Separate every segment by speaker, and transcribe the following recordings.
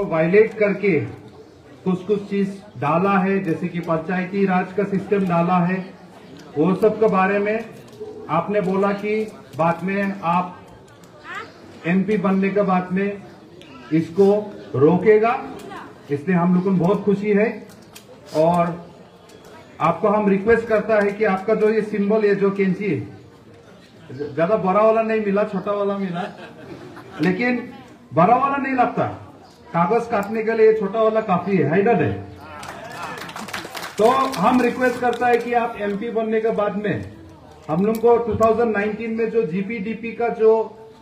Speaker 1: Violet करके कुछ चीज डाला है, जैसे कि पंचायती राज का सिस्टम डाला है, वो सब के बारे में आपने बोला कि बाद में आप एमपी बनने के बाद में इसको रोकेगा, इसलिए हम लोग को बहुत खुशी है। और आपको हम रिक्वेस्ट करता है कि आपका जो ये सिंबल है, जो कैंची, ज्यादा बड़ा वाला नहीं मिला, छोटा वाला मिला, लेकिन बड़ा वाला नहीं लगता, कागज काटने के लिए छोटा वाला काफी है ना नहीं? तो हम रिक्वेस्ट करता है कि आप एमपी बनने के बाद में हम लोग को 2019 में जो जीपीडीपी का जो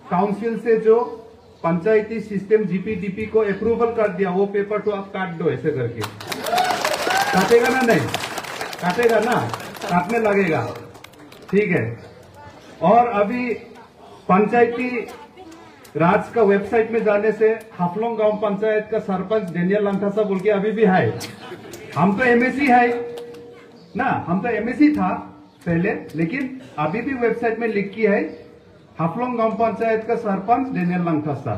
Speaker 1: काउंसिल से जो पंचायती सिस्टम जीपीडीपी को अप्रूवल कर दिया, वो पेपर तो आप काट दो ऐसे करके। काटेगा ना? नहीं काटेगा ना, काटने लगेगा, ठीक है। और अभी पंचायती राज का वेबसाइट में जाने से हाफलोंग गांव पंचायत का सरपंच डेनियल लंथासा बोल के अभी भी है। हम तो एमएससी है ना, हम तो एमएससी था पहले, लेकिन अभी भी वेबसाइट में लिख की है हाफलोंग गांव पंचायत का सरपंच डेनियल लंथासा।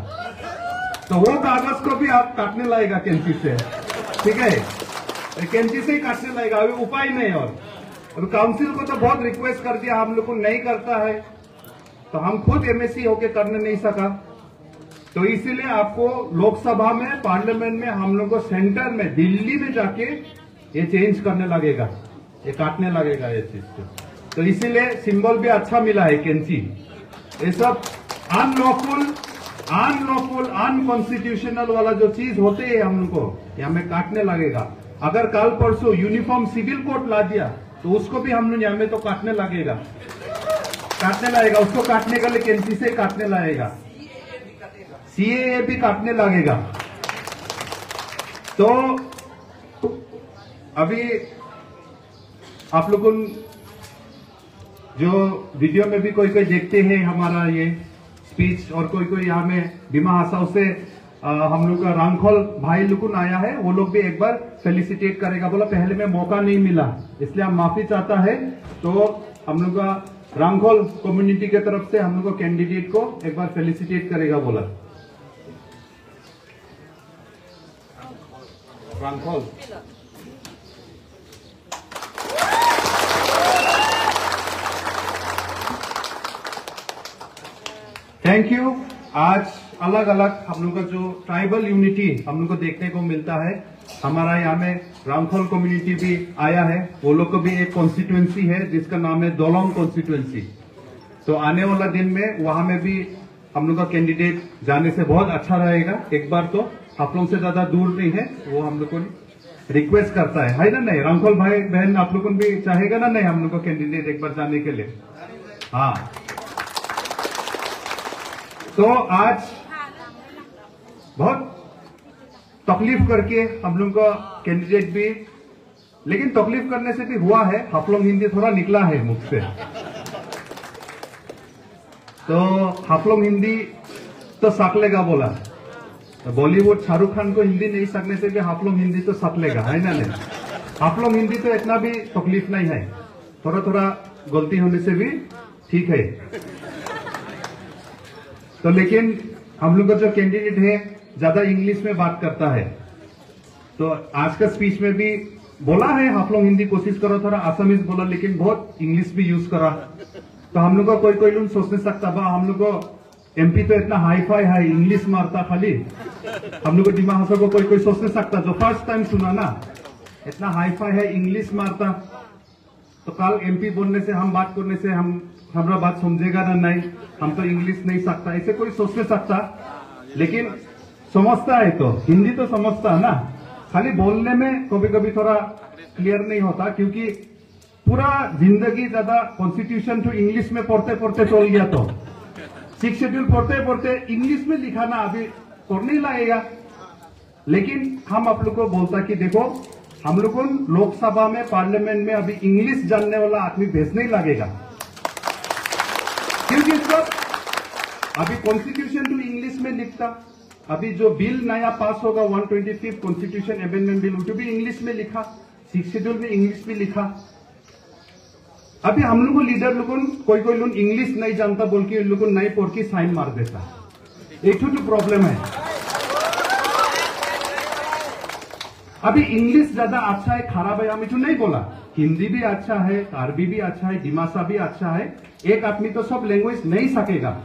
Speaker 1: तो वो कागज को भी आप काटने लगेगा कैंची से, ठीक है, कैंची से ही काटने लगेगा, अभी उपाय नहीं। और काउंसिल को तो बहुत रिक्वेस्ट कर दिया, हम लोग को नहीं करता है, तो हम खुद एमएससी होके करने नहीं सका, तो इसीलिए आपको लोकसभा में, पार्लियामेंट में, हम लोग को सेंटर में, दिल्ली में जाके ये चेंज करने लगेगा, ये काटने लगेगा ये चीज को। तो इसीलिए सिंबल भी अच्छा मिला है कैंची। ये सब अनलॉफुल, अनकॉन्स्टिट्यूशनल वाला जो चीज होते हैं हम लोग को, ये हमें काटने लगेगा। अगर कल परसों यूनिफॉर्म सिविल कोड ला दिया तो उसको भी हम लोग यहाँ में तो काटने लगेगा, उसको काटने के लिए कैंची से काटने लगेगा, सीएए भी काटने लगेगा। तो अभी आप लोग जो वीडियो में भी कोई देखते हैं हमारा ये स्पीच, और कोई यहाँ में बीमा हासाव से हम लोग का रामखोल भाई लुकुन आया है, वो लोग भी एक बार फेलिसिटेट करेगा, बोला पहले में मौका नहीं मिला इसलिए हम माफी चाहता है। तो हम लोग का रामखोल कम्युनिटी के तरफ से हम लोग को कैंडिडेट को एक बार फेलिसिटेट करेगा, बोला रामखोल। Thank you. आज अलग अलग हम लोग का जो ट्राइबल यूनिटी हम लोग को देखने को मिलता है। हमारा यहाँ में रामखोल कम्युनिटी भी आया है, वो लोग को भी एक कॉन्स्टिट्यूएंसी है जिसका नाम है दोलोंग कॉन्स्टिट्यूएंसी। तो आने वाला दिन में वहां में भी हम लोग का कैंडिडेट जाने से बहुत अच्छा रहेगा। एक बार तो आप लोग से ज्यादा दूर नहीं है, वो हम लोग को रिक्वेस्ट करता है ना? नहीं रामखोल भाई बहन, आप लोग को भी चाहेगा ना? नहीं हम लोग को कैंडिडेट एक बार जाने के लिए। हाँ, तो आज बहुत तकलीफ करके हम लोग का कैंडिडेट भी, लेकिन तकलीफ करने से भी हुआ है, हाफलोंग हिंदी थोड़ा निकला है मुख से। तो हाफलोंग हिंदी तो सकलेगा बोला, तो बॉलीवुड शाहरुख खान को हिंदी नहीं सकने से भी हाफलोंग हिंदी तो सकलेगा, है ना? नहीं, हाफलोंग हिंदी तो इतना भी तकलीफ नहीं है, थोड़ा थोड़ा गलती होने से भी ठीक है। तो लेकिन हम लोग का जो कैंडिडेट है ज्यादा इंग्लिश में बात करता है, तो आज का स्पीच में भी बोला है हाफलोंग हिंदी कोशिश करो, थोड़ा आसामीज बोला, लेकिन बहुत इंग्लिश भी यूज करा। तो हम लोग को कोई लोग सोच नहीं सकता बा हम लोग को एमपी तो इतना हाई फाई है, इंग्लिश मारता खाली, हम लोग को दिमाग को कोई सोच नहीं सकता, जो फर्स्ट टाइम सुना ना इतना हाई फाई है, इंग्लिश मारता। तो कल एमपी बोलने से, हम बात करने से हमारा बात समझेगा ना? नहीं, हम तो इंग्लिश नहीं सकता, ऐसे कोई सोच नहीं सकता, लेकिन समझता है तो हिंदी तो समझता है ना, खाली बोलने में कभी कभी थोड़ा क्लियर नहीं होता, क्योंकि पूरा जिंदगी ज्यादा कॉन्स्टिट्यूशन टू इंग्लिश में पढ़ते पढ़ते चल गया, तो 6 शेड्यूल पढ़ते पढ़ते इंग्लिश में लिखा ना अभी पढ़ने ही लगेगा। लेकिन हम आप लोग को बोलता कि देखो हम लोग को लोकसभा में, पार्लियामेंट में अभी इंग्लिश जानने वाला आदमी भेजने ही लगेगा, क्योंकि इसको अभी कॉन्स्टिट्यूशन टू इंग्लिश में लिखता, अभी जो बिल नया पास होगा 125 कॉन्स्टिट्यूशन अमेंडमेंट बिल, वो भी इंग्लिश में लिखा, 6 शेड्यूल में इंग्लिश में लिखा। अभी हम लोग को लीडर लोगों कोई लोग इंग्लिश नहीं जानता बोल के इन लोगों नहीं पढ़ के साइन मार देता, एक तो प्रॉब्लम है। अभी इंग्लिश ज्यादा अच्छा है खराब है हमें जो नहीं बोला, हिंदी भी अच्छा है, अरबी भी अच्छा है, डिमासा भी अच्छा है। एक आदमी तो सब लैंग्वेज नहीं सकेगा,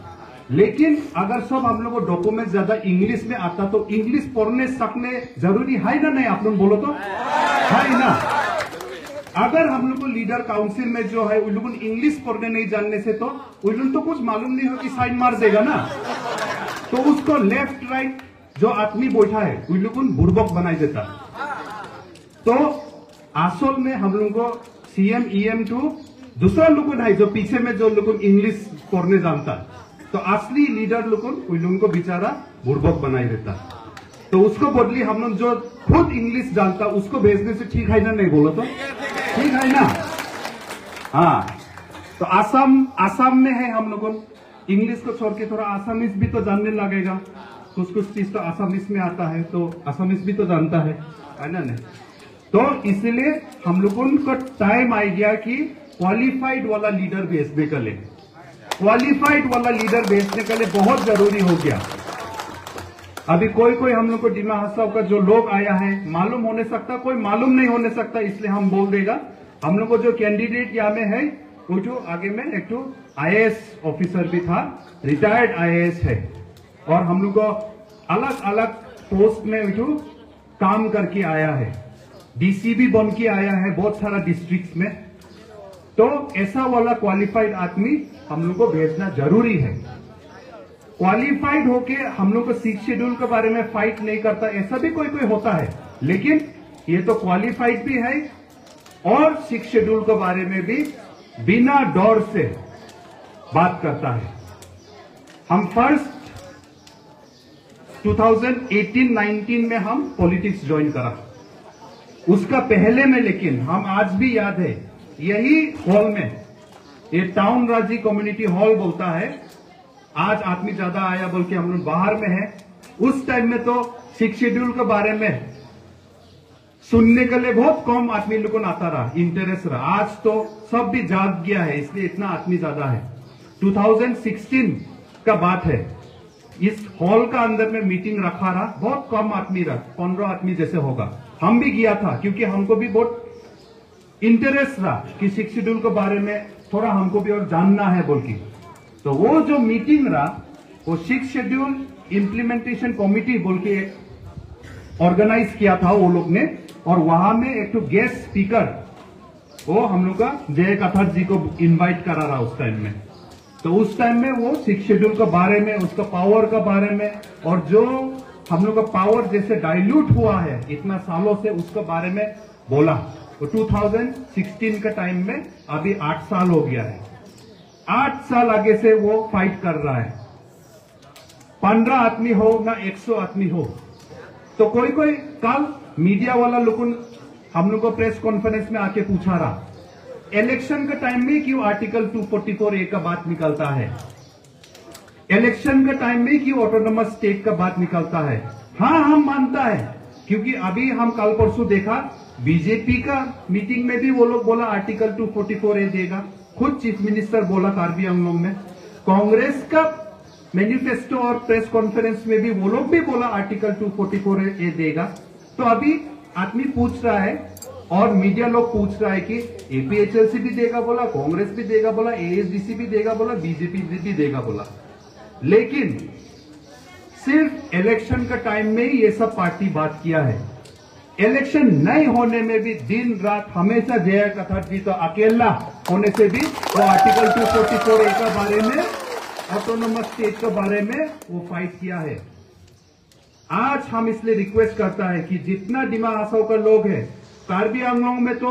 Speaker 1: लेकिन अगर सब हम लोग को डॉक्यूमेंट ज्यादा इंग्लिश में आता तो इंग्लिश पढ़ने सकने जरूरी है ना नहीं, आप लोग बोलो तो है ना। अगर हम लोग को लीडर काउंसिल में जो है उन लोगों को इंग्लिश पढ़ने नहीं जानने से तो उन लोग तो कुछ मालूम नहीं हो कि साइन मार देगा ना, तो उसको लेफ्ट राइट जो आदमी बैठा है उन लोग को बुड़बक बनाई देता। तो असल में हम लोग को CM EM टू दूसरा लोग है जो पीछे में जो लोग इंग्लिश पढ़ने जानता, तो असली लीडर लोग उन लोगों को बेचारा बुड़बक बनाई देता। तो उसको बदली हम लोग जो खुद इंग्लिश जानता उसको भेजने से ठीक है ना, नहीं बोलो तो ठीक है ना। हाँ, तो आसाम में है हम लोगों इंग्लिश को छोड़ के थोड़ा आसामीज भी तो जानने लगेगा, कुछ कुछ चीज तो आसामीज में आता है तो आसामीज भी तो जानता है ना नहीं। तो इसलिए हम लोगों को टाइम आ गया कि क्वालिफाइड वाला लीडर भेजने के लिए, क्वालिफाइड वाला लीडर भेजने के लिए बहुत जरूरी हो गया। अभी कोई हम लोग को डिमा हसाव का जो लोग आया है मालूम होने सकता, कोई मालूम नहीं होने सकता, इसलिए हम बोल देगा हम लोग को जो कैंडिडेट यहाँ में है वो जो आगे में एक तो IAS ऑफिसर भी था, रिटायर्ड IAS है, और हम लोग को अलग अलग पोस्ट में जो काम करके आया है, DC भी बन के आया है बहुत सारा डिस्ट्रिक्ट में। तो ऐसा वाला क्वालिफाइड आदमी हम लोग को भेजना जरूरी है। क्वालिफाइड होके हम लोग को 6 शेड्यूल के बारे में फाइट नहीं करता, ऐसा भी कोई होता है, लेकिन ये तो क्वालिफाइड भी है और 6 शेड्यूल के बारे में भी बिना डर से बात करता है। हम फर्स्ट 2018-19 में हम पॉलिटिक्स ज्वाइन करा, उसका पहले में लेकिन हम आज भी याद है यही हॉल में, ये टाउन राजी कम्युनिटी हॉल बोलता है, आज आदमी ज्यादा आया बोल के हम लोग बाहर में है, उस टाइम में तो 6 शेड्यूल के बारे में सुनने के लिए बहुत कम आदमी लोगों को आता रहा, इंटरेस्ट रहा। आज तो सब भी जाग गया है, इसलिए इतना आदमी ज्यादा है। 2016 का बात है, इस हॉल का अंदर में मीटिंग रखा रहा, बहुत कम आदमी रहा, 15 आदमी जैसे होगा। हम भी गया था क्योंकि हमको भी बहुत इंटरेस्ट रहा कि 6 शेड्यूल के बारे में थोड़ा हमको भी और जानना है बोल के। तो वो जो मीटिंग रहा वो 6 शेड्यूल इम्प्लीमेंटेशन कमेटी बोल के ऑर्गेनाइज किया था वो लोग ने, और वहां में एक तो गेस्ट स्पीकर वो हम लोग का जय कथर जी को इनवाइट करा रहा उस टाइम में। तो उस टाइम में वो 6 शेड्यूल के बारे में, उसका पावर के बारे में, और जो हम लोग का पावर जैसे डाइल्यूट हुआ है इतना सालों से उसके बारे में बोला। तो 2016 का टाइम में अभी 8 साल हो गया है, 8 साल आगे से वो फाइट कर रहा है। 15 आदमी हो ना 100 आदमी हो, तो कोई कल मीडिया वाला लोग हम लोग को प्रेस कॉन्फ्रेंस में आके पूछा रहा, इलेक्शन के टाइम में क्यों आर्टिकल 244A का बात निकलता है, इलेक्शन के टाइम में क्यों ऑटोनोमस स्टेट का बात निकलता है। हाँ, हम मानता है, क्योंकि अभी हम कल परसों देखा बीजेपी का मीटिंग में भी वो लोग बोला आर्टिकल 244A देगा, खुद चीफ मिनिस्टर बोला कार्बी आंगलोंग में, कांग्रेस का मैनिफेस्टो और प्रेस कॉन्फ्रेंस में भी वो लोग भी बोला आर्टिकल 244A देगा। तो अभी आदमी पूछ रहा है और मीडिया लोग पूछ रहा है कि APHLC भी देगा बोला, कांग्रेस भी देगा बोला, ASDC भी देगा बोला, बीजेपी भी देगा बोला, लेकिन सिर्फ इलेक्शन का टाइम में ही ये सब पार्टी बात किया है। इलेक्शन नहीं होने में भी दिन रात हमेशा जया कथर जी तो अकेला होने से भी वो आर्टिकल 244A के बारे में, ऑटोनोमस स्टेट के बारे में वो फाइट किया है। आज हम इसलिए रिक्वेस्ट करता है कि जितना डिमा हसाव का लोग है कार्बी आंगलोंग में तो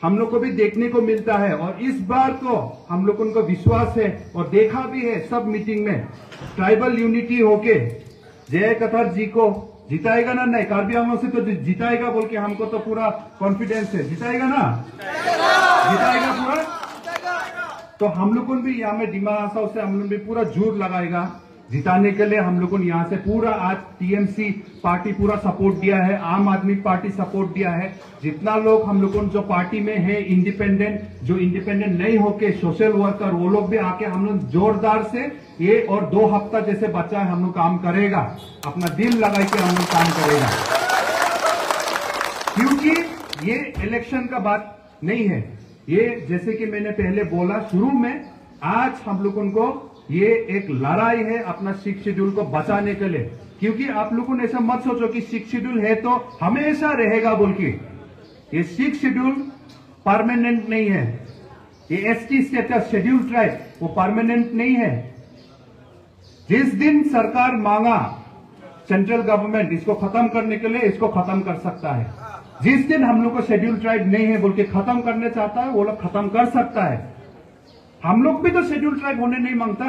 Speaker 1: हम लोग को भी देखने को मिलता है, और इस बार तो हम लोग उनको विश्वास है और देखा भी है सब मीटिंग में, ट्राइबल यूनिटी होके जय कथर जी को जिताएगा ना, नहीं कार्बी आंगलोंग से तो जिताएगा बोल के हमको तो पूरा कॉन्फिडेंस है, जिताएगा ना, जिताएगा पूरा। तो हम लोगों भी यहाँ में डिमा हसाव से हम लोग भी पूरा जोर लगाएगा जिताने के लिए। हम लोगों ने यहाँ से पूरा आज TMC पार्टी पूरा सपोर्ट दिया है, आम आदमी पार्टी सपोर्ट दिया है, जितना लोग हम लोगों जो पार्टी में है इंडिपेंडेंट, जो इंडिपेंडेंट नहीं होके सोशल वर्कर, वो लोग भी आके हम लोग जोरदार से ये और 2 हफ्ता जैसे बचा है हम लोग काम करेगा, अपना दिल लगा के हम लोग काम करेगा। ये इलेक्शन का बात नहीं है। ये जैसे कि मैंने पहले बोला शुरू में, आज हम लोगों को ये एक लड़ाई है अपना 6 शेड्यूल को बचाने के लिए। क्योंकि आप लोगों ने ऐसा मत सोचो कि 6 शेड्यूल है तो हमेशा रहेगा बोल के। ये 6 शेड्यूल परमानेंट नहीं है। ये एसटी स्टेटस शेड्यूल ट्राइब वो परमानेंट नहीं है। जिस दिन सरकार मांगा सेंट्रल गवर्नमेंट इसको खत्म करने के लिए, इसको खत्म कर सकता है। जिस दिन हम लोग को शेड्यूल ट्राइब नहीं है बोल के खत्म करने चाहता है, वो लोग खत्म कर सकता है। हम लोग भी तो शेड्यूल ट्राइब होने नहीं मांगता।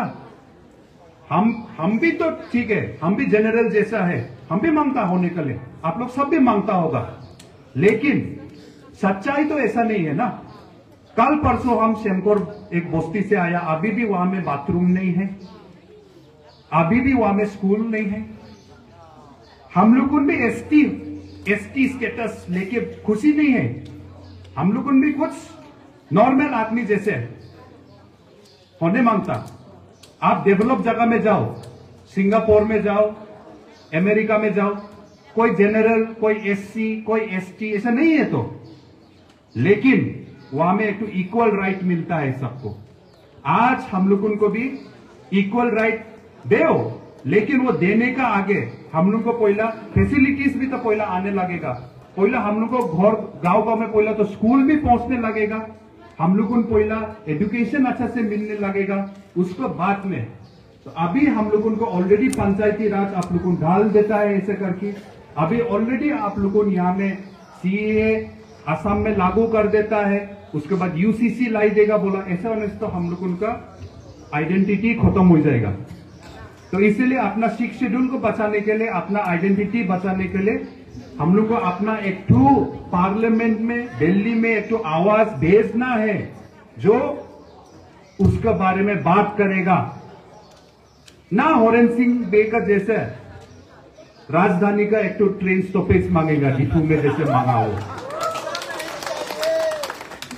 Speaker 1: हम भी तो ठीक है, हम भी जनरल जैसा है, हम भी मांगता होने के लिए, आप लोग सब भी मांगता होगा। लेकिन सच्चाई तो ऐसा नहीं है ना। कल परसों हम शेमकोर एक बस्ती से आया, अभी भी वहां में बाथरूम नहीं है, अभी भी वहां में स्कूल नहीं है। हम लोगों भी एसटी स्टेटस लेके खुशी नहीं है। हम लोगों भी कुछ नॉर्मल आदमी जैसे होने मांगता। आप डेवलप जगह में जाओ, सिंगापुर में जाओ, अमेरिका में जाओ, कोई जनरल, कोई एससी, कोई एसटी ऐसा नहीं है तो। लेकिन वहां में एक तो इक्वल राइट मिलता है सबको। आज हम लोगों को भी इक्वल राइट दो, लेकिन वो देने का आगे हम लोग को पहला फैसिलिटीज भी तो पहला आने लगेगा। पहला हम लोग को घर गांव में पहला तो स्कूल भी पहुंचने लगेगा। हम लोगों को पहला एजुकेशन अच्छा से मिलने लगेगा, उसको बाद में। तो अभी हम लोगों को ऑलरेडी पंचायती राज आप लोगों को डाल देता है ऐसे करके। अभी ऑलरेडी आप लोगों को यहाँ में सीए असम में लागू कर देता है, उसके बाद यूसीसी लाई देगा बोला। ऐसा होने से तो हम लोगों का आइडेंटिटी खत्म हो जाएगा। तो इसीलिए अपना 6 शेड्यूल को बचाने के लिए, अपना आइडेंटिटी बचाने के लिए हम लोग को अपना एक ठू पार्लियामेंट में, दिल्ली में एक ठू आवाज भेजना है जो उसके बारे में बात करेगा। ना हॉरेन सिंह बे का जैसे राजधानी का एक ठू ट्रेन स्टॉपेज मांगेगा, डिपू में जैसे मांगा हो।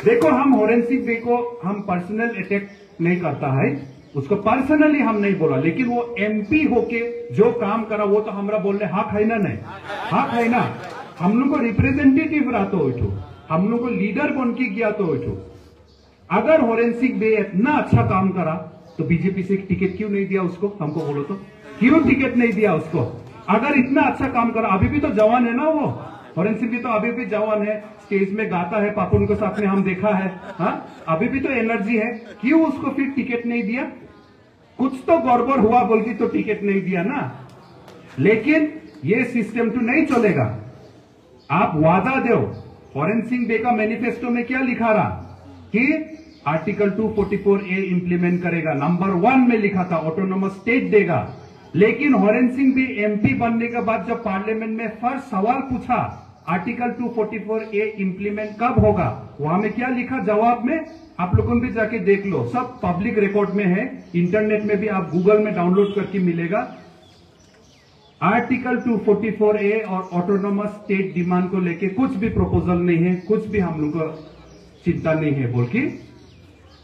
Speaker 1: देखो, हम हॉरेन सिंह बे को हम पर्सनल अटैक नहीं करता है, उसको पर्सनली हम नहीं बोला, लेकिन वो एमपी होके जो काम करा वो तो हमरा बोलने हक है ना। नहीं हक है ना। हम लोग को रिप्रेजेंटेटिव रहा तो हम लोग को लीडर बन के गया तो अगर हॉरेन सिंह बे इतना अच्छा काम करा तो बीजेपी से टिकट क्यों नहीं दिया उसको? हमको बोलो तो क्यों टिकट नहीं दिया उसको? अगर इतना अच्छा काम करा, अभी भी तो जवान है ना वो हॉरेन सिंह भी तो अभी भी जवान है, स्टेज में गाता है, पापुन को साथ में हम देखा है। हाँ, अभी भी तो एनर्जी है, क्यों उसको फिर टिकट नहीं दिया? कुछ तो गड़बड़ हुआ बोल के तो टिकट नहीं दिया ना। लेकिन ये सिस्टम तो नहीं चलेगा। आप वादा दो। हॉरेन सिंह बे का मैनिफेस्टो में क्या लिखा रहा कि आर्टिकल 244A इंप्लीमेंट करेगा। नंबर 1 में लिखा था ऑटोनोमस स्टेट देगा। लेकिन हॉरेन सिंह भी एमपी बनने के बाद जब पार्लियामेंट में फर्स्ट सवाल पूछा आर्टिकल 244A इंप्लीमेंट कब होगा, वहां में क्या लिखा जवाब में? आप लोगों भी जाके देख लो, सब पब्लिक रिकॉर्ड में है, इंटरनेट में भी आप गूगल में डाउनलोड करके मिलेगा। आर्टिकल 244A और ऑटोनोमस स्टेट डिमांड को लेके कुछ भी प्रपोजल नहीं है, कुछ भी हम लोग को चिंता नहीं है बोल के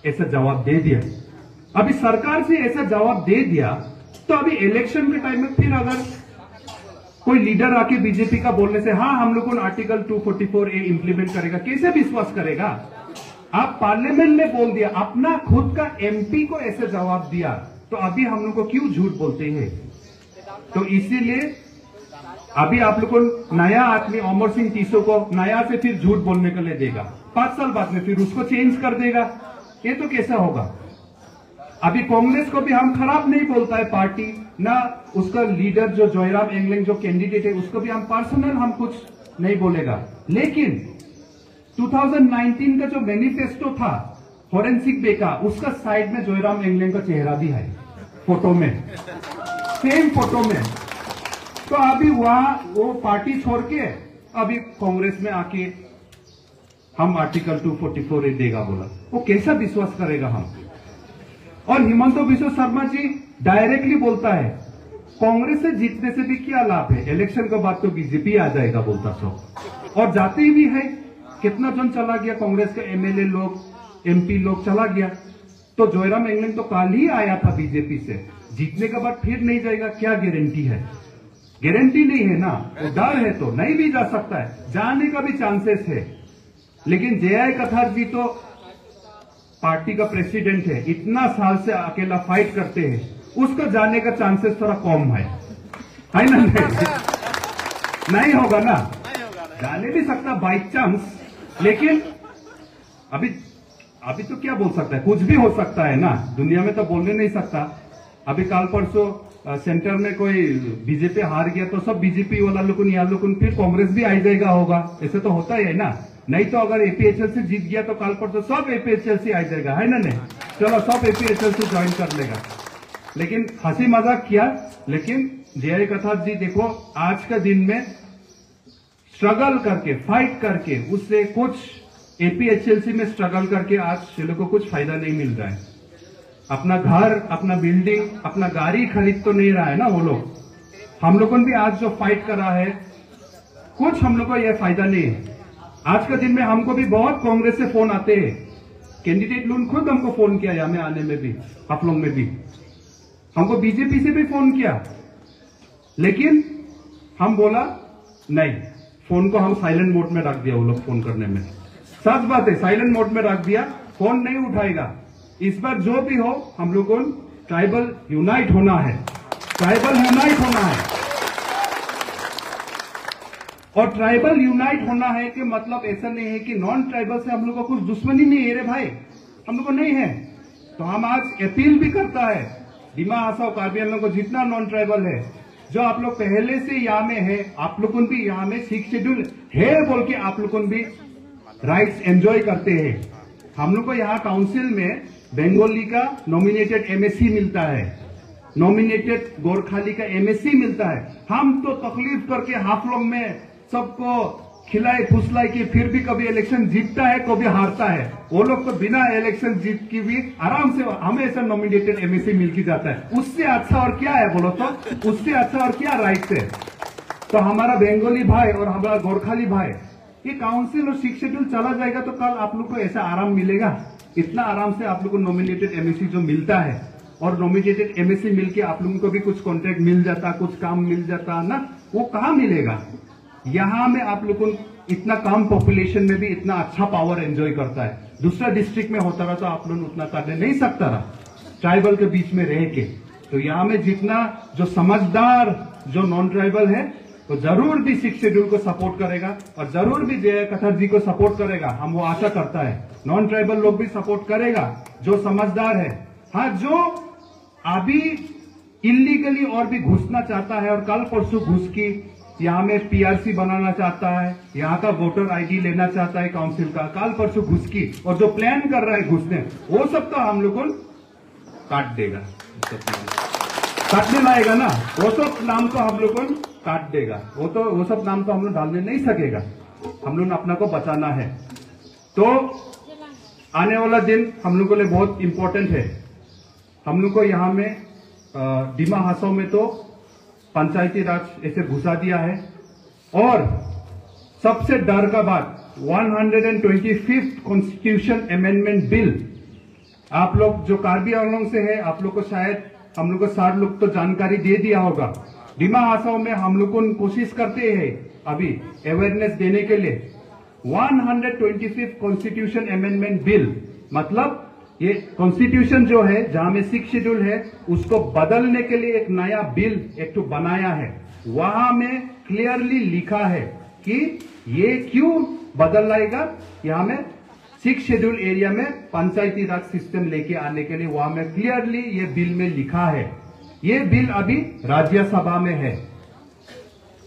Speaker 1: ऐसा जवाब दे दिया। अभी सरकार से ऐसा जवाब दे दिया तो अभी इलेक्शन के टाइम में फिर अगर कोई लीडर आके बीजेपी का बोलने से हाँ हम लोग आर्टिकल 244A इंप्लीमेंट करेगा, कैसे विश्वास करेगा? आप पार्लियामेंट में बोल दिया, अपना खुद का एमपी को ऐसे जवाब दिया, तो अभी हम लोग को क्यों झूठ बोलते हैं? तो इसीलिए अभी आप लोग को नया आदमी अमर सिंह टीसो को नया से फिर झूठ बोलने के लिए देगा, 5 साल बाद में फिर उसको चेंज कर देगा। ये तो कैसा होगा? अभी कांग्रेस को भी हम खराब नहीं बोलता है पार्टी ना, उसका लीडर जो जयराम एंगलेंग जो कैंडिडेट है उसको भी हम पर्सनल हम कुछ नहीं बोलेगा। लेकिन 2019 का जो मैनिफेस्टो था हॉरेन सिंह बे का, उसका साइड में जयराम एंगलेंग का चेहरा भी है फोटो में, सेम फोटो में। तो अभी वहां वो पार्टी छोड़ के अभी कांग्रेस में आके हम आर्टिकल 244A देगा बोला, वो कैसा विश्वास करेगा हम? और हिमंत बिस्वा शर्मा जी डायरेक्टली बोलता है कांग्रेस से जीतने से भी क्या लाभ है, इलेक्शन के बाद तो बीजेपी आ जाएगा बोलता सब। और जाते ही भी है, कितना जन चला गया कांग्रेस के एमएलए लोग, एमपी लोग चला गया। तो जयराम एंगलेंग तो कल ही आया था बीजेपी से, जीतने के बाद फिर नहीं जाएगा, क्या गारंटी है? गारंटी नहीं है ना, वो डर है तो नहीं भी जा सकता है, जाने का भी चांसेस है। लेकिन जे.आई. कथार जी तो पार्टी का प्रेसिडेंट है, इतना साल से अकेला फाइट करते हैं, उसका जाने का चांसेस थोड़ा कम है ना? नहीं होगा ना, जाने भी सकता बाई चांस, लेकिन अभी तो क्या बोल सकता है, कुछ भी हो सकता है ना, दुनिया में तो बोलने नहीं सकता। अभी काल परसों सेंटर में कोई बीजेपी हार गया तो सब बीजेपी वाला लोग यहाँ लोग फिर कांग्रेस भी आ जाएगा होगा, ऐसे तो होता ही है ना। नहीं तो अगर एपीएचएलसी जीत गया तो काल परसों सब एपीएचएलसी आ जाएगा, है ना? नहीं, चलो सब एपीएचएलसी ज्वाइन कर लेगा। लेकिन हंसी मजाक किया, लेकिन जे.आई. कथार जी देखो आज का दिन में स्ट्रगल करके, फाइट करके, उससे कुछ एपीएचएलसी में स्ट्रगल करके आज चलो को कुछ फायदा नहीं मिल रहा है। अपना घर, अपना बिल्डिंग, अपना गाड़ी खरीद तो नहीं रहा है ना वो लोग। हम लोगों ने भी आज जो फाइट करा है, कुछ हम लोग को यह फायदा नहीं है। आज का दिन में हमको भी बहुत कांग्रेस से फोन आते हैं, कैंडिडेट लोग खुद हमको फोन किया यहाँ में आने में भी, आप लोग में भी, हमको बीजेपी से भी फोन किया, लेकिन हम बोला नहीं, फोन को हम साइलेंट मोड में रख दिया। वो लोग फोन करने में, सच बात है, साइलेंट मोड में रख दिया, फोन नहीं उठाएगा। इस बार जो भी हो, हम लोगों को ट्राइबल यूनाइट होना है, ट्राइबल यूनाइट होना है। और ट्राइबल यूनाइट होना है कि मतलब ऐसा नहीं है कि नॉन ट्राइबल से हम लोग को कुछ दुश्मनी नहीं है रे भाई, हम लोग को नहीं है। तो हम आज अपील भी करता है डिमा हासाओ कार्बी आंगलॉन्ग को, जितना नॉन ट्राइबल है, जो आप लोग पहले से यहाँ में है, आप लोगों भी यहाँ में 6 शेड्यूल है बोल के आप लोगों भी राइट्स एंजॉय करते हैं। हम लोग को यहाँ काउंसिल में बंगाली का नॉमिनेटेड एमएससी मिलता है, नॉमिनेटेड गोरखाली का एमएससी मिलता है। हम तो तकलीफ करके हाफ लोग में सबको खिलाए फुसलाए कि फिर भी कभी इलेक्शन जीतता है, कभी हारता है। वो लोग तो बिना इलेक्शन जीत की भी आराम से हमेशा नॉमिनेटेड एमएससी मिल के जाता है। उससे अच्छा और क्या है बोलो तो, उससे अच्छा और क्या राइट है? तो हमारा बंगाली भाई और हमारा गोरखाली भाई, ये काउंसिल और 6 शेड्यूल चला जाएगा तो कल आप लोग को ऐसा आराम मिलेगा? इतना आराम से आप लोग को नॉमिनेटेड एमएससी जो मिलता है, और नॉमिनेटेड एमएससी मिलके आप लोगों को भी कुछ कॉन्ट्रैक्ट मिल जाता, कुछ काम मिल जाता ना, वो कहाँ मिलेगा? यहाँ में आप लोगों को इतना कम पॉपुलेशन में भी इतना अच्छा पावर एंजॉय करता है। दूसरा डिस्ट्रिक्ट में होता रहा तो आप लोग उतना करने नहीं सकता रहा, ट्राइबल के बीच में रह के। तो यहाँ में जितना जो समझदार जो नॉन ट्राइबल है, तो जरूर भी 6 शेड्यूल को सपोर्ट करेगा, और जरूर भी जे.आई. कथार जी को सपोर्ट करेगा। हम वो आशा करता है नॉन ट्राइबल लोग भी सपोर्ट करेगा, जो समझदार है। हाँ, जो अभी इलीगली और भी घुसना चाहता है और कल परसों घुस की यहाँ में पीआरसी बनाना चाहता है, यहाँ का वोटर आईडी लेना चाहता है काउंसिल का, कल परसों घुस की, और जो प्लान कर रहा है घुसने, वो सब तो हम लोगों काट देगा, काटने लाएगा ना, वो सब नाम तो हम लोगों काट देगा। वो सब नाम तो हम लोग डालने नहीं सकेगा, हम लोग अपना को बचाना है। तो आने वाला दिन हम लोग के लिए बहुत इंपॉर्टेंट है। हम लोग को यहाँ में डिमा हासाओ में तो पंचायती राज ऐसे घुसा दिया है, और सबसे डर का बात 125th कॉन्स्टिट्यूशन अमेंडमेंट बिल, आप लोग जो कार्बी आंगलॉन्ग से है, आप लोग को शायद हम लोग को 60 लोग तो जानकारी दे दिया होगा। डिमा हासाओ में हम लोग को कोशिश करते हैं अभी अवेयरनेस देने के लिए। 125th कॉन्स्टिट्यूशन अमेंडमेंट बिल मतलब ये कॉन्स्टिट्यूशन जो है, जहां में 6 शेड्यूल है, उसको बदलने के लिए एक नया बिल एक तो बनाया है। वहां में क्लियरली लिखा है कि ये क्यों बदल लाएगा, यहाँ में 6 शेड्यूल एरिया में पंचायती राज सिस्टम लेके आने के लिए वहां में क्लियरली ये बिल में लिखा है। ये बिल अभी राज्यसभा में है।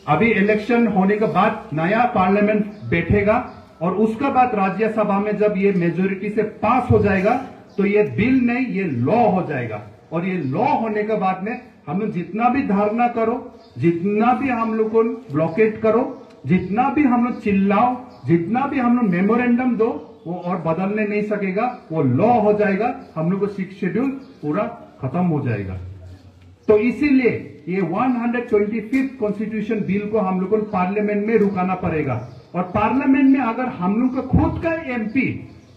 Speaker 1: अभी इलेक्शन होने के बाद नया पार्लियामेंट बैठेगा, और उसका बाद राज्यसभा में जब ये मेजोरिटी से पास हो जाएगा तो ये बिल नहीं, ये लॉ हो जाएगा। और ये लॉ होने के बाद में हम लोग जितना भी धारणा करो, जितना भी हम लोग को ब्लॉकेट करो, जितना भी हम लोग चिल्लाओ, जितना भी हम लोग मेमोरेंडम दो, वो और बदलने नहीं सकेगा, वो लॉ हो जाएगा। हम लोग को 6 शेड्यूल पूरा खत्म हो जाएगा। तो इसीलिए ये 125th कॉन्स्टिट्यूशन बिल को हम लोग को पार्लियामेंट में रुकाना पड़ेगा। और पार्लियामेंट में अगर हम लोग का खुद का एमपी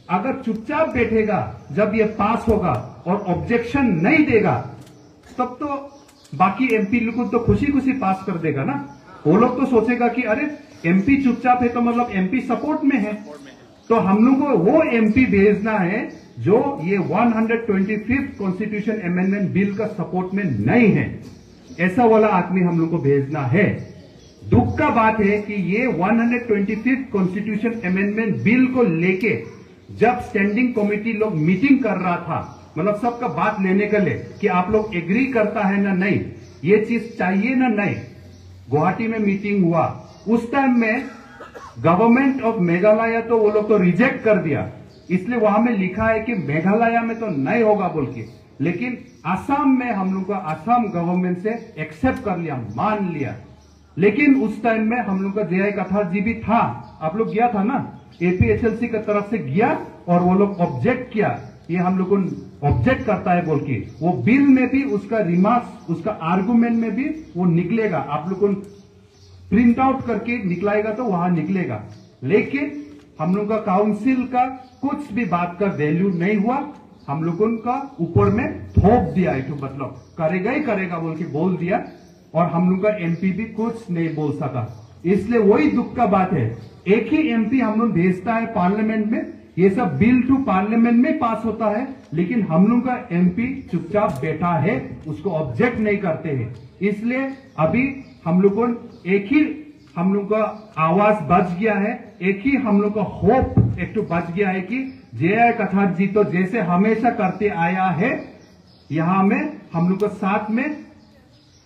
Speaker 1: अगर चुपचाप बैठेगा जब ये पास होगा और ऑब्जेक्शन नहीं देगा, तब तो बाकी एमपी लोग तो खुशी खुशी पास कर देगा ना। वो लोग तो सोचेगा कि अरे एमपी चुपचाप है तो मतलब एमपी सपोर्ट में है, तो हम लोग को वो एमपी भेजना है जो ये 125th कॉन्स्टिट्यूशन अमेंडमेंट बिल का सपोर्ट में नहीं है। ऐसा वाला आदमी हम लोग को भेजना है। दुख का बात है कि ये 125th कॉन्स्टिट्यूशन अमेंडमेंट बिल को लेके जब स्टैंडिंग कमेटी लोग मीटिंग कर रहा था, मतलब सबका बात लेने के लिए कि आप लोग एग्री करता है ना नहीं, ये चीज चाहिए ना नहीं, गुवाहाटी में मीटिंग हुआ। उस टाइम में गवर्नमेंट ऑफ मेघालय तो वो लोग तो रिजेक्ट कर दिया, इसलिए वहां में लिखा है कि मेघालय में तो नहीं होगा बोल के, लेकिन असम में हम लोग का असम गवर्नमेंट से एक्सेप्ट कर लिया, मान लिया। लेकिन उस टाइम में हम लोग का जेआई कथार जी भी था, आप लोग गया था ना, एपीएचएलसी की तरफ से गया और वो लोग ऑब्जेक्ट किया, ये हम लोग को ऑब्जेक्ट करता है बोल के। वो बिल में भी उसका रिमार्क्स, उसका आर्गुमेंट में भी वो निकलेगा, आप लोग को प्रिंट आउट करके निकलाएगा तो वहां निकलेगा। लेकिन हम लोग का काउंसिल का कुछ भी बात का वैल्यू नहीं हुआ, हम लोगों का ऊपर में थोप दिया है, तो मतलब करेगा ही करेगा बोल के बोल दिया, और हम लोग का एमपी भी कुछ नहीं बोल सका। इसलिए वही दुख का बात है, एक ही एमपी हम लोग भेजता है पार्लियामेंट में, ये सब बिल टू पार्लियामेंट में पास होता है, लेकिन हम लोग का एमपी चुपचाप बैठा है, उसको ऑब्जेक्ट नहीं करते हैं। इसलिए अभी हम लोग को एक ही हम लोग का आवाज बच गया है, एक ही हम लोग का होप एक तो बच गया है कि जेआई कथार जी तो जैसे हमेशा करते आया है, यहां में हम लोग को साथ में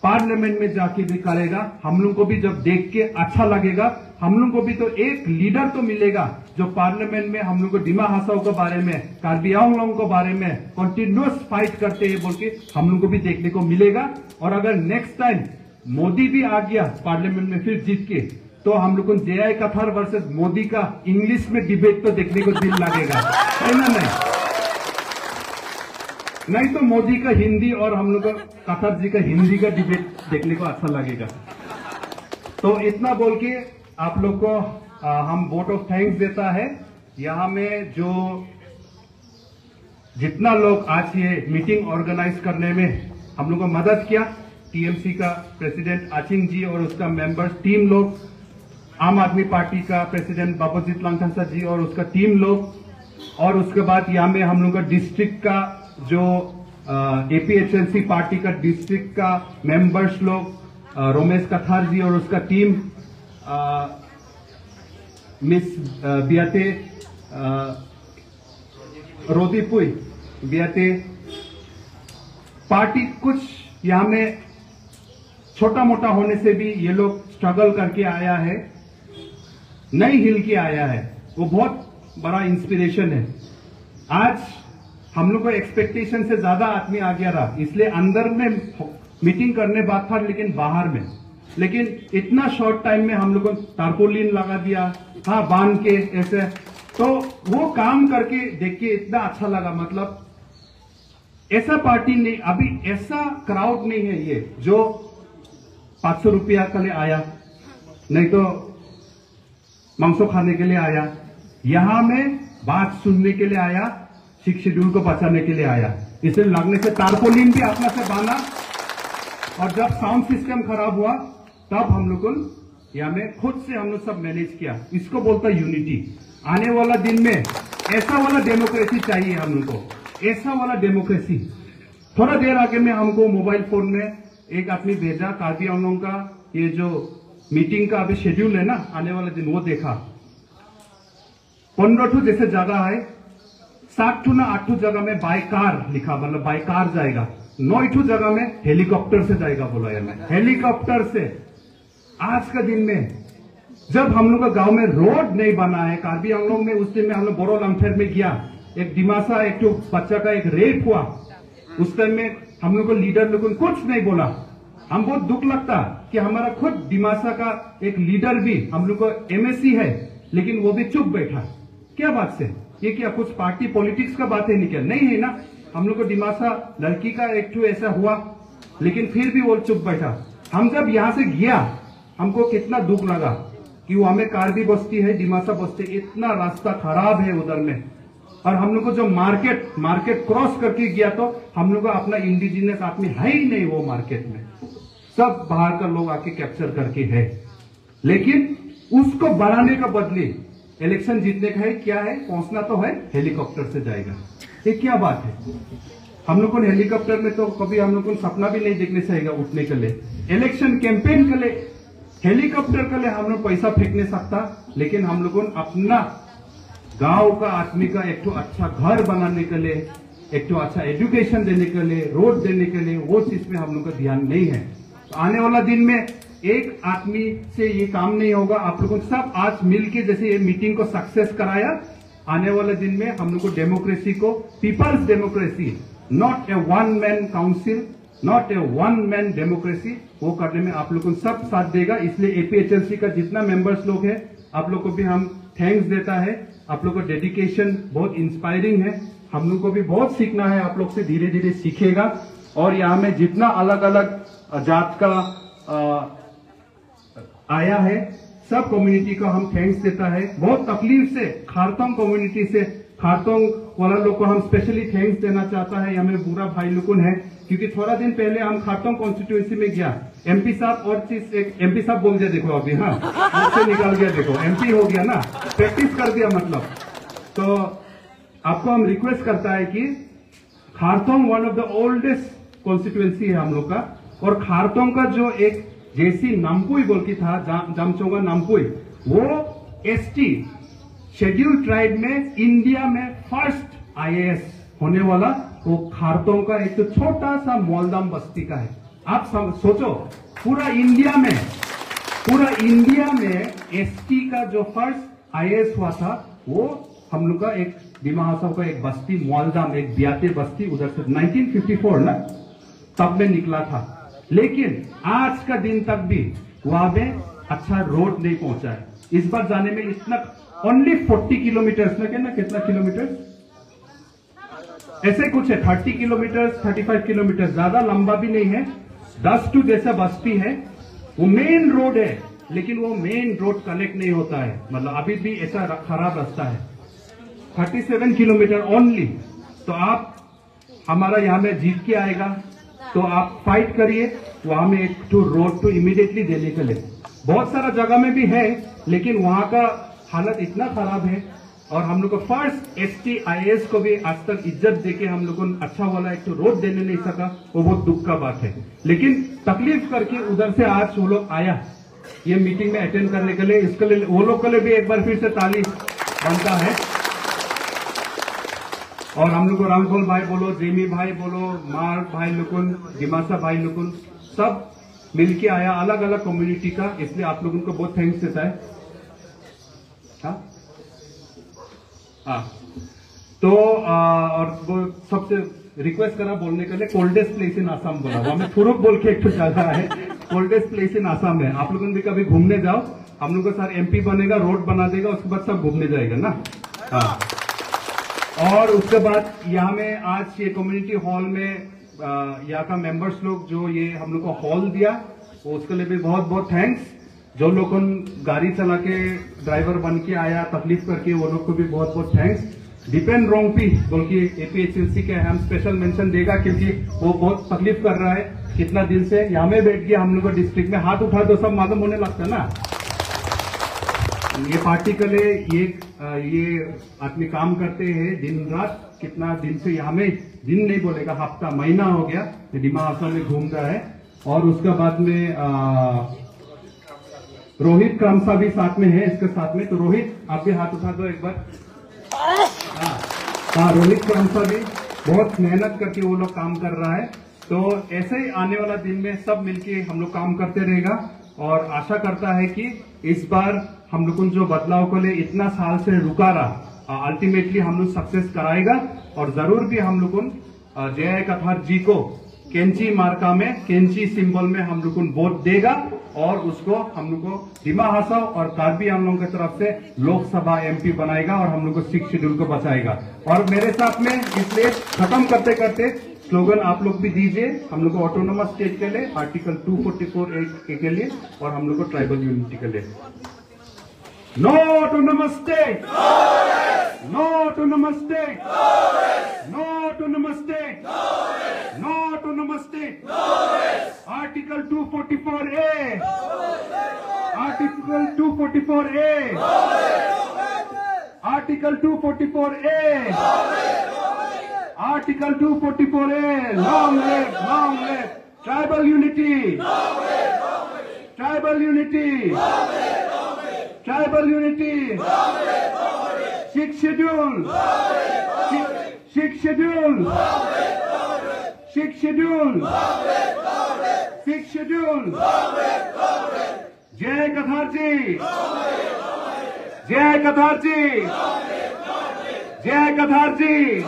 Speaker 1: पार्लियामेंट में जाके भी करेगा। हम लोग को भी जब देख के अच्छा लगेगा, हम लोग को भी तो एक लीडर तो मिलेगा जो पार्लियामेंट में हम लोग को डिमा हासाओं के बारे में, कार्बी आंगलों के बारे में कंटिन्यूअस फाइट करते हैं बोल के हम लोग को भी देखने को मिलेगा। और अगर नेक्स्ट टाइम मोदी भी आ गया पार्लियामेंट में फिर जीत के, तो हम लोग को जेआई कथार वर्सेस मोदी का इंग्लिश में डिबेट तो देखने को दिल लगेगा, है ना? नहीं तो मोदी का हिंदी और हम लोग का कथार जी का हिंदी का डिबेट देखने को अच्छा लगेगा। तो इतना बोल के आप लोग को हम वोट ऑफ थैंक्स देता है। यहां में जो जितना लोग आज ये मीटिंग ऑर्गेनाइज करने में हम लोग को मदद किया, टीएमसी का प्रेसिडेंट आचिंग जी और उसका मेंबर्स टीम लोग, आम आदमी पार्टी का प्रेसिडेंट बाबूजीत लांगथांसा जी और उसका टीम लोग, और उसके बाद यहाँ में हम लोग का डिस्ट्रिक्ट का जो एपीएचएलसी पार्टी का डिस्ट्रिक्ट का मेंबर्स लोग, रोमेश कथार जी और उसका team, miss Biate रोदीपुई Biate party, कुछ यहाँ में छोटा मोटा होने से भी ये लोग स्ट्रगल करके आया है, नहीं हिल के आया है, वो बहुत बड़ा इंस्पिरेशन है। आज हम लोग को एक्सपेक्टेशन से ज्यादा आदमी आ गया रहा, इसलिए अंदर में मीटिंग करने बात था, लेकिन बाहर में, लेकिन इतना शॉर्ट टाइम में हम लोग को टारपोलिन लगा दिया, हाँ बांध के ऐसे, तो वो काम करके देख के इतना अच्छा लगा। मतलब ऐसा पार्टी नहीं, अभी ऐसा क्राउड नहीं है ये जो 500 रुपया के लिए आया, नहीं तो मांसो खाने के लिए आया, यहां में बात सुनने के लिए आया, सिक्स शेड्यूल को बचाने के लिए आया। इसलिए लगने से टारपोलिन भी अपना से बांधा, और जब साउंड सिस्टम खराब हुआ तब हम लोग को यहाँ में खुद से हम लोग सब मैनेज किया। इसको बोलता है यूनिटी। आने वाला दिन में ऐसा वाला डेमोक्रेसी चाहिए हम लोग को, ऐसा वाला डेमोक्रेसी। थोड़ा देर आगे में हमको मोबाइल फोन में एक आदमी भेजा, कार्बी आंगलों का ये जो मीटिंग का अभी शेड्यूल है ना आने वाले दिन, वो देखा 15 ठू जैसे जगह है, 7 ठू ना 8 ठू जगह में बाय कार लिखा, मतलब बाय कार जाएगा, 9 ठू जगह में हेलीकॉप्टर से जाएगा। बोला यार मैं हेलीकॉप्टर से। आज का दिन में जब हम लोग का गांव में रोड नहीं बना है, कार्बी आंगलों में उस दिन में हम लोग बोरो लंगथेर में गया, एक दिमासा एक तो बच्चा का एक रेप हुआ, उस टाइम में हम लोग को लीडर लोगों ने कुछ नहीं बोला। हम बहुत दुख लगता कि हमारा खुद दिमासा का एक लीडर भी हम लोग को एमएससी है, लेकिन वो भी चुप बैठा। क्या बात से? ये क्या कुछ पार्टी पॉलिटिक्स का बात है? नहीं क्या? नहीं है ना। हम लोग को दिमासा लड़की का एक ठू ऐसा हुआ, लेकिन फिर भी वो चुप बैठा। हम जब यहां से गया, हमको कितना दुख लगा कि वो हमें कार्बी बस्ती है, दिमासा बस्ती, इतना रास्ता खराब है उधर में, और हम लोग को जो मार्केट क्रॉस करके गया तो हम लोग को अपना इंडिजिनियस आदमी है ही नहीं वो मार्केट में, सब बाहर का लोग आके कैप्चर करके है। लेकिन उसको बढ़ाने का बदले इलेक्शन जीतने का है, क्या है, पहुंचना तो है, हेलीकॉप्टर से जाएगा। ये क्या बात है? हम लोग को हेलीकॉप्टर में तो कभी हम लोग को सपना भी नहीं देखने चाहिए उठने के लिए। इलेक्शन कैंपेन के लिए हेलीकॉप्टर के लिए हम लोग पैसा फेंक नहीं सकता, लेकिन हम लोग को अपना गांव का आदमी का एक तो अच्छा घर बनाने के लिए, एक तो अच्छा एजुकेशन देने के लिए, रोड देने के लिए, वो चीज में हम लोग का ध्यान नहीं है। तो आने वाला दिन में एक आदमी से ये काम नहीं होगा। आप लोगों को सब आज मिलके जैसे ये मीटिंग को सक्सेस कराया, आने वाले दिन में हम लोग को डेमोक्रेसी को, people's democracy, not a one man council, not a one man democracy, वो करने में आप लोग को सब साथ देगा। इसलिए एपीएचएलसी का जितना मेंबर्स लोग है, आप लोग को भी हम थैंक्स देता है। आप लोग का डेडिकेशन बहुत इंस्पायरिंग है, हम लोग को भी बहुत सीखना है, आप लोग से धीरे धीरे सीखेगा। और यहाँ में जितना अलग अलग जात का आया है, सब कम्युनिटी को हम थैंक्स देता है। बहुत तकलीफ से खारतोंग कम्युनिटी से, खारतोंग वाला लोग को हम स्पेशली थैंक्स देना चाहता है। हमें बुरा भाई लोगन है, क्योंकि थोड़ा दिन पहले हम खारतोंग कॉन्स्टिट्यूएंसी में गया, एमपी साहब और चीज एक एमपी साहब बोल दिया, देखो अभी, हाँ मुझसे निकाल गया, देखो एमपी हो गया ना, प्रैक्टिस कर दिया मतलब। तो आपको हम रिक्वेस्ट करता है कि Khartong one of the oldest constituency है हम लोग का, और खारतोंग का जो एक जैसी नामपुई बोल की था, जामचोंगा नामपुई, वो एसटी शेड्यूल ट्राइब में इंडिया में फर्स्ट आईएएस होने वाला वो खारतोंग का एक तो छोटा सा मोलदाम बस्ती का है। आप सोचो पूरा इंडिया में एसटी का जो फर्स्ट आईएएस हुआ था, वो हम लोग का एक दिमा हासाव का एक बस्ती मोलदाम, एक बियाते बस्ती उधर से 1954 ना तब में निकला था। लेकिन आज का दिन तक भी वहां में अच्छा रोड नहीं पहुंचा है। इस बार जाने में इतना ओनली 40 किलोमीटर में, कहना कितना किलोमीटर ऐसे कुछ है, 30 किलोमीटर 35 किलोमीटर, ज्यादा लंबा भी नहीं है। 10 टू जैसा बस्ती है, वो मेन रोड है, लेकिन वो मेन रोड कनेक्ट नहीं होता है, मतलब अभी भी ऐसा खराब रास्ता है। 37 किलोमीटर ओनली। तो आप हमारा यहाँ में जीत के आएगा तो आप फाइट करिए, वहां में एक तो रोड तो इमीडिएटली देने के लिए। बहुत सारा जगह में भी है, लेकिन वहां का हालत इतना खराब है। और हम लोग को फर्स्ट एसटी आईएएस को भी आज तक इज्जत देके हम लोगों को अच्छा वाला एक तो रोड देने नहीं सका, वो बहुत दुख का बात है। लेकिन तकलीफ करके उधर से आज वो लोग आया ये मीटिंग में अटेंड करने के लिए, इसके लिए वो लोग के लिए भी एक बार फिर से ताली बनता है। और हम लोग को रामफल भाई बोलो, जेमी भाई बोलो, मार भाई लुकुन, दिमासा भाई लुकुन, सब मिलके आया अलग अलग कम्युनिटी का, इसलिए आप लोगों को बहुत थैंक्स देता है। हाँ तो और वो सबसे रिक्वेस्ट करा बोलने के लिए, कोल्डेस्ट प्लेस इन आसाम बोला, वहां में थुरुक बोल के एक तो जगह है, कोल्डेस्ट प्लेस इन आसाम है। आप लोगों ने भी कभी घूमने जाओ, हम लोग का सर एमपी बनेगा, रोड बना देगा, उसके बाद सब घूमने जाएगा ना। हाँ, और उसके बाद यहाँ में आज ये कम्युनिटी हॉल में यहाँ का मेंबर्स लोग जो ये हम लोग को हॉल दिया, वो उसके लिए भी बहुत बहुत थैंक्स। जो लोग गाड़ी चला के ड्राइवर बन के आया तकलीफ करके, वो लोग को भी बहुत बहुत थैंक्स। डिपेंड रोंगपी बल्कि एपीएचएलसी के हम स्पेशल मेंशन देगा, क्योंकि वो बहुत तकलीफ कर रहा है कितना दिन से। यहाँ में बैठ गया हम लोग को डिस्ट्रिक्ट में, हाथ उठा दो सब मालूम होने लगता है ना। ये पार्टी के लिए ये आदमी काम करते हैं दिन रात, कितना दिन से यहाँ में, दिन नहीं बोलेगा हफ्ता महीना हो गया दिमा हासाव में घूम रहा है। और उसके बाद में रोहित क्रामसा भी साथ में है, इसके साथ में। तो रोहित आप भी हाथ उठा दो एक बार। हाँ, रोहित क्रामसा भी बहुत मेहनत करके वो लोग काम कर रहा है। तो ऐसे ही आने वाला दिन में सब मिलके हम लोग काम करते रहेगा, और आशा करता है कि इस बार हम लोग जो बदलाव को लिए इतना साल से रुका रहा, अल्टीमेटली हम लोग सक्सेस कराएगा। और जरूर भी हम लोग जय कथार जी को केंची मार्का में, केंची सिंबल में हम लोग वोट देगा, और उसको हम लोग को दिमा हासाव और कार्बी हम लोगों की तरफ से लोकसभा एमपी बनाएगा, और हम लोग को 6 शेड्यूल को बचाएगा। और मेरे साथ में इसलिए खत्म करते करते स्लोगन आप लोग भी दीजिए, हम लोग को ऑटोनोमस स्टेट के लिए, आर्टिकल 244 के लिए, और हम लोग को ट्राइबल यूनिटी के लिए। No autonomous state, no autonomous state, no autonomous state, no autonomous state, article 244A, article 244A, Article 244A. Article 244A. Long live tribal unity. Tribal unity. Tribal unity. Sixth schedule. Sixth schedule. Sixth schedule. Sixth schedule. Jai Katharji. Jai Katharji. Jai Katharji.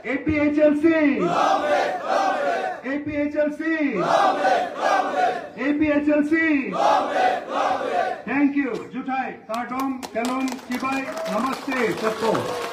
Speaker 1: APHLC. APHLC. APHLC. Thank you. Jutai, Kardom, Kelon, Chibai, Namaste, सबको.